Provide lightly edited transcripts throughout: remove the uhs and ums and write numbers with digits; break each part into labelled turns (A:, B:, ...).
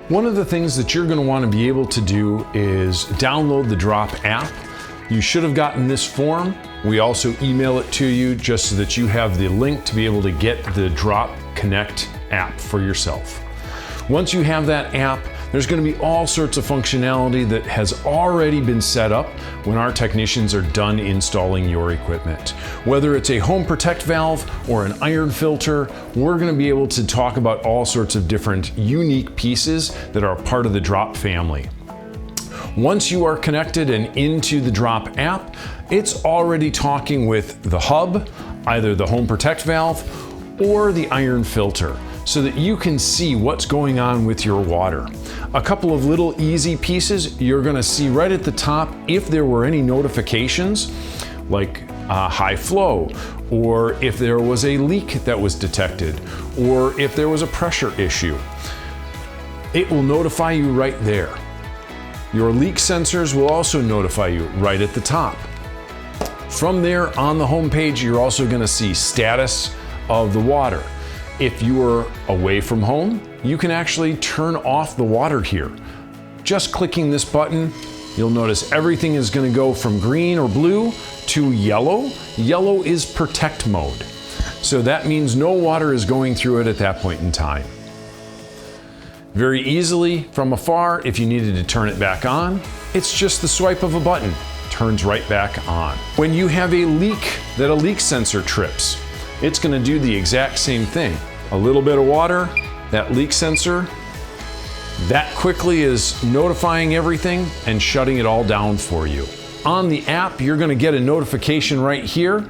A: One of the things that you're going to want to be able to do is download the Drop app. You should have gotten this form. We also email it to you just so that you have the link to be able to get the Drop Connect app for yourself. Once you have that app, there's going to be all sorts of functionality that has already been set up when our technicians are done installing your equipment. Whether it's a home protect valve or an iron filter, we're going to be able to talk about all sorts of different unique pieces that are part of the Drop family. Once you are connected and into the Drop app, it's already talking with the hub, either the home protect valve or the iron filter, so that you can see what's going on with your water. A couple of little easy pieces, you're gonna see right at the top if there were any notifications, like high flow, or if there was a leak that was detected, or if there was a pressure issue. It will notify you right there. Your leak sensors will also notify you right at the top. From there, on the home page, you're also gonna see status of the water. If you are away from home, you can actually turn off the water here. Just clicking this button, you'll notice everything is going to go from green or blue to yellow. Yellow is protect mode. So that means no water is going through it at that point in time. Very easily from afar, if you needed to turn it back on, it's just the swipe of a button. Turns right back on. When you have a leak that a leak sensor trips, it's going to do the exact same thing. A little bit of water, that leak sensor, that quickly is notifying everything and shutting it all down for you. On the app, you're going to get a notification right here.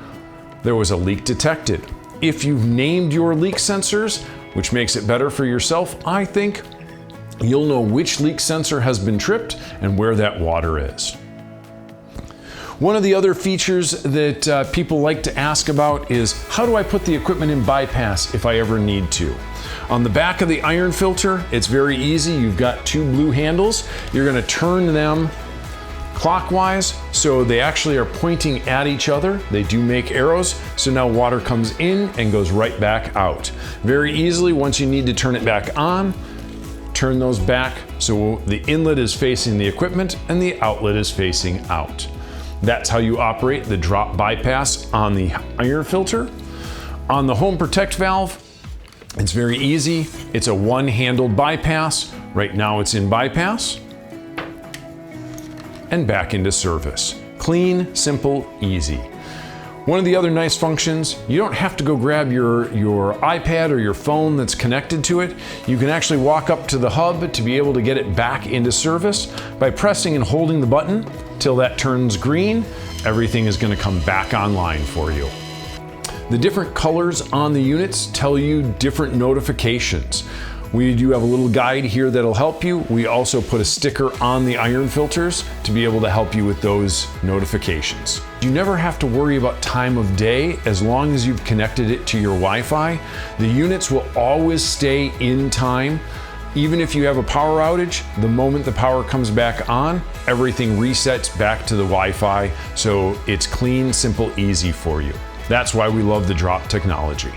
A: There was a leak detected. If you've named your leak sensors, which makes it better for yourself, I think, you'll know which leak sensor has been tripped and where that water is. One of the other features that people like to ask about is, how do I put the equipment in bypass if I ever need to? On the back of the iron filter, it's very easy. You've got two blue handles. You're gonna turn them clockwise, so they actually are pointing at each other. They do make arrows, so now water comes in and goes right back out. Very easily, once you need to turn it back on, turn those back so the inlet is facing the equipment and the outlet is facing out. That's how you operate the Drop bypass on the iron filter. On the home protect valve, it's very easy. It's a one-handled bypass. Right now it's in bypass and back into service. Clean, simple, easy. One of the other nice functions, you don't have to go grab your iPad or your phone that's connected to it. You can actually walk up to the hub to be able to get it back into service by pressing and holding the button till that turns green. Everything is going to come back online for you. The different colors on the units tell you different notifications. We do have a little guide here that'll help you. We also put a sticker on the iron filters to be able to help you with those notifications. You never have to worry about time of day as long as you've connected it to your Wi-Fi. The units will always stay in time. Even if you have a power outage, the moment the power comes back on, everything resets back to the Wi-Fi, so it's clean, simple, easy for you. That's why we love the Drop technology.